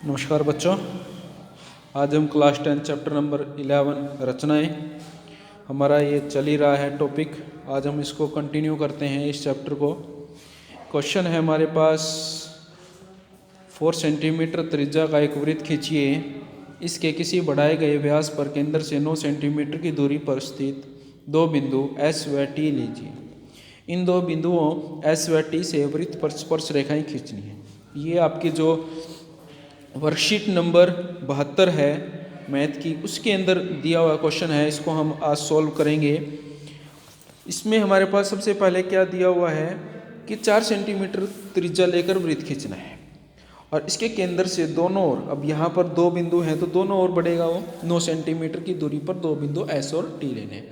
नमस्कार बच्चों, आज हम क्लास 10 चैप्टर नंबर 11 रचनाएं हमारा ये चल ही रहा है टॉपिक। आज हम इसको कंटिन्यू करते हैं इस चैप्टर को। क्वेश्चन है हमारे पास 4 सेंटीमीटर त्रिज्या का एक वृत्त खींचिए। इसके किसी बढ़ाए गए व्यास पर केंद्र से 9 सेंटीमीटर की दूरी पर स्थित दो बिंदु S व T लीजिए। इन दो बिंदुओं S व T से वृत्त पर स्पर्श रेखाएं खींचनी है। ये आपकी जो वर्कशीट नंबर 72 है मैथ की, उसके अंदर दिया हुआ क्वेश्चन है। इसको हम आज सॉल्व करेंगे। इसमें हमारे पास सबसे पहले क्या दिया हुआ है कि 4 सेंटीमीटर त्रिज्या लेकर वृत्त खींचना है और इसके केंद्र से दोनों ओर, अब यहाँ पर दो बिंदु हैं तो दोनों ओर बढ़ेगा वो 9 सेंटीमीटर की दूरी पर दो बिंदु S और T लेने हैं।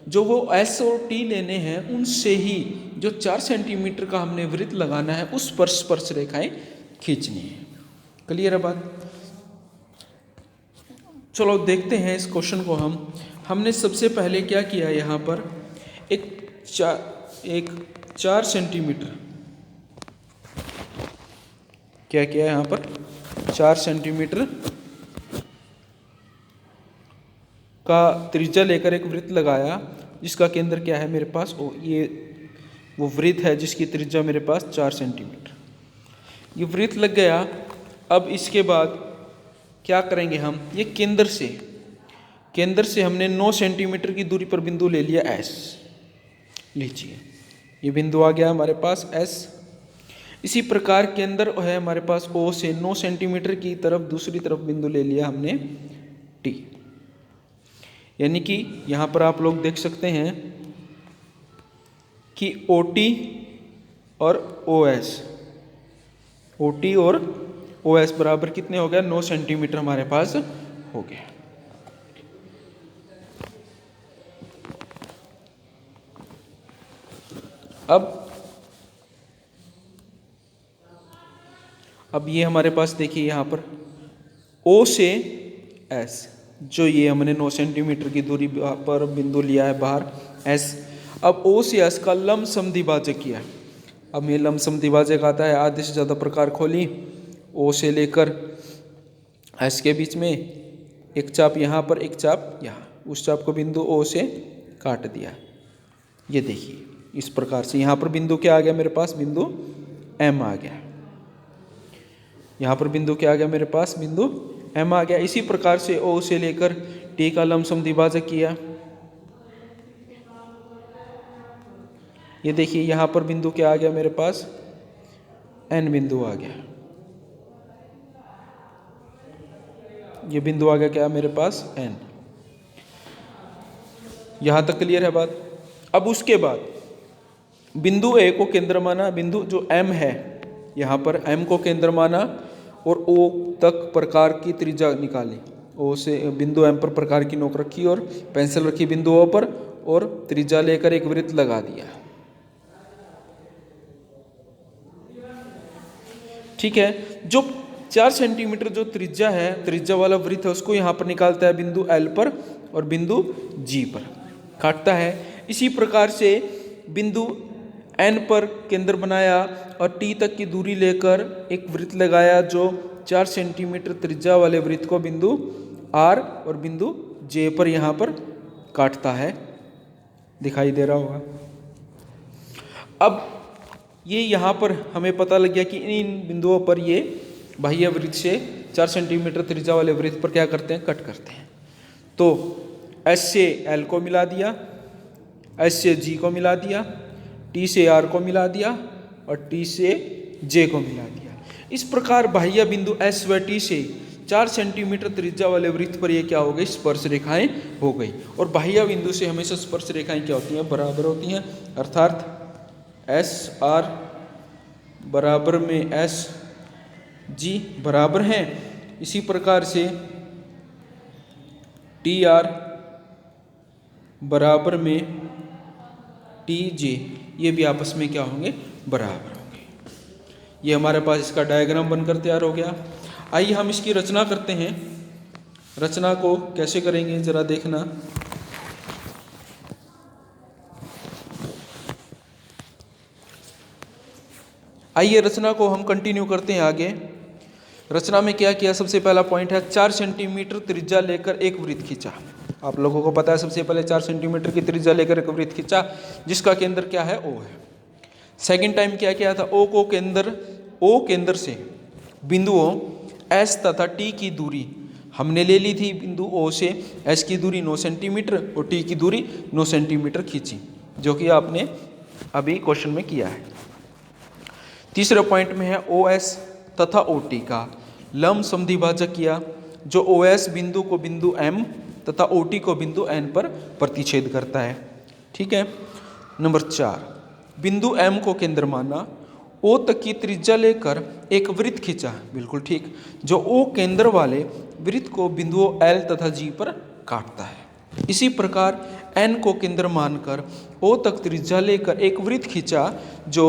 जो वो S और T लेने हैं उनसे ही जो 4 सेंटीमीटर का हमने वृत्त लगाना है उस पर स्पर्श रेखाएं खींचनी है। क्लियर है बात? चलो देखते हैं इस क्वेश्चन को। हमने सबसे पहले क्या किया, यहाँ पर एक 4 सेंटीमीटर क्या किया, यहाँ पर 4 सेंटीमीटर का त्रिज्या लेकर एक वृत्त लगाया जिसका केंद्र क्या है मेरे पास, ये वो वृत्त है जिसकी त्रिज्या मेरे पास 4 सेंटीमीटर। ये वृत्त लग गया। अब इसके बाद क्या करेंगे हम, ये केंद्र से हमने 9 सेंटीमीटर की दूरी पर बिंदु ले लिया S। लीजिए ये बिंदु आ गया हमारे पास S। इसी प्रकार केंद्र है हमारे पास O से 9 सेंटीमीटर की तरफ दूसरी तरफ बिंदु ले लिया हमने T। यानी कि यहाँ पर आप लोग देख सकते हैं कि OT और OS बराबर कितने हो गया, 9 सेंटीमीटर हमारे पास हो गया। अब ये हमारे पास देखिए यहाँ पर O से S, जो ये हमने 9 सेंटीमीटर की दूरी पर बिंदु लिया है बाहर S। अब O से S का लंब समद्विभाजक किया। अब ये लंब समद्विभाजक आता है, आधे से ज़्यादा प्रकार खोली। O से लेकर S के बीच में एक चाप यहाँ पर, एक चाप यहाँ, उस चाप को बिंदु O से काट दिया। ये देखिए इस प्रकार से यहाँ पर बिंदु क्या आ गया मेरे पास, बिंदु M आ गया। यहाँ पर बिंदु क्या आ गया मेरे पास, बिंदु M आ गया। इसी प्रकार से O से लेकर T का लंब समद्विभाजक किया। ये देखिए यहाँ पर बिंदु क्या आ गया मेरे पास, N बिंदु आ गया। ये बिंदु आ गया क्या मेरे पास, N। यहाँ तक क्लियर है बात? अब उसके बाद बिंदु A को केंद्र माना, बिंदु जो M है यहाँ पर M को केंद्र माना और O तक प्रकार की त्रिज्या निकाली। O से बिंदु M पर प्रकार की नोक रखी और पेंसिल रखी बिंदु O पर और त्रिज्या लेकर एक वृत्त लगा दिया। ठीक है, जो 4 सेंटीमीटर जो त्रिज्या है, त्रिज्या वाला वृत्त है, उसको यहाँ पर निकालता है बिंदु L पर और बिंदु G पर काटता है। इसी प्रकार से बिंदु N पर केंद्र बनाया और T तक की दूरी लेकर एक वृत्त लगाया जो 4 सेंटीमीटर त्रिज्या वाले वृत्त को बिंदु R और बिंदु J पर यहाँ पर काटता है। दिखाई दे रहा होगा। अब ये यहाँ पर हमें पता लग गया कि इन बिंदुओं पर ये बाह्य वृत्त से 4 सेंटीमीटर त्रिज्या वाले वृत्त पर क्या करते हैं, कट करते हैं। तो S से L को मिला दिया, S से G को मिला दिया, T से R को मिला दिया और T से J को मिला दिया। इस प्रकार बाह्य बिंदु S व T से 4 सेंटीमीटर त्रिज्या वाले वृत्त पर ये क्या हो गई, स्पर्श रेखाएं हो गई। और बाह्य बिंदु से हमेशा स्पर्श रेखाएं क्या होती हैं, बराबर होती हैं। अर्थात SR बराबर में SG बराबर हैं। इसी प्रकार से TR बराबर में TJ, ये भी आपस में क्या होंगे, बराबर होंगे। ये हमारे पास इसका डायग्राम बनकर तैयार हो गया। आइए हम इसकी रचना करते हैं। रचना को कैसे करेंगे जरा देखना। आइए रचना को हम कंटिन्यू करते हैं आगे। रचना में क्या किया, सबसे पहला पॉइंट है 4 सेंटीमीटर त्रिज्या लेकर एक वृत्त खींचा। आप लोगों को पता है सबसे पहले 4 सेंटीमीटर की त्रिज्या लेकर एक वृत्त खींचा जिसका केंद्र क्या है, O है। सेकंड टाइम क्या किया था, O केंद्र से बिंदुओं S तथा T की दूरी हमने ले ली थी, बिंदु O से S की दूरी 9 सेंटीमीटर और T की दूरी 9 सेंटीमीटर खींची, जो कि आपने अभी क्वेश्चन में किया है। तीसरे पॉइंट में है OS तथा OT का लंब समद्विभाजक किया, जो OS बिंदु को बिंदु M तथा OT को बिंदु N पर प्रतिच्छेद करता है। ठीक है। नंबर 4, बिंदु M को केंद्र माना, O तक की त्रिज्या लेकर एक वृत्त खींचा। बिल्कुल ठीक, जो O केंद्र वाले वृत्त को बिंदुओं L तथा G पर काटता है। इसी प्रकार N को केंद्र मानकर O तक त्रिज्या लेकर एक वृत्त खींचा, जो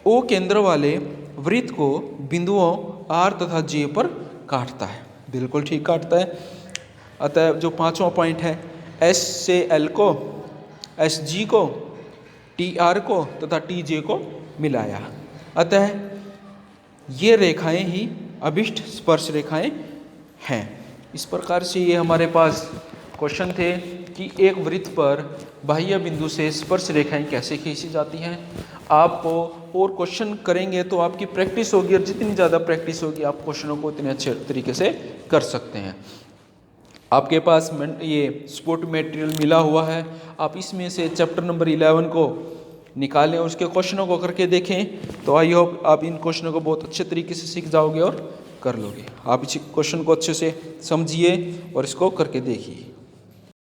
O केंद्र वाले वृत्त को बिंदुओं R तथा J पर काटता है। बिल्कुल ठीक, काटता है। अतः जो पांचवा पॉइंट है, S से L को, SG को, TR को तथा TJ को मिलाया। अतः ये रेखाएं ही अभिष्ट स्पर्श रेखाएं हैं। इस प्रकार से ये हमारे पास क्वेश्चन थे कि एक वृत्त पर बाह्य बिंदु से स्पर्श रेखाएं कैसे खींची जाती हैं। आपको और क्वेश्चन करेंगे तो आपकी प्रैक्टिस होगी, और जितनी ज़्यादा प्रैक्टिस होगी आप क्वेश्चनों को उतने अच्छे तरीके से कर सकते हैं। आपके पास ये सपोर्ट मटेरियल मिला हुआ है, आप इसमें से चैप्टर नंबर 11 को निकालें और उसके क्वेश्चनों को करके देखें, तो आई होप आप इन क्वेश्चनों को बहुत अच्छे तरीके से सीख जाओगे और कर लोगे। आप इस क्वेश्चन को अच्छे से समझिए और इसको करके देखिए।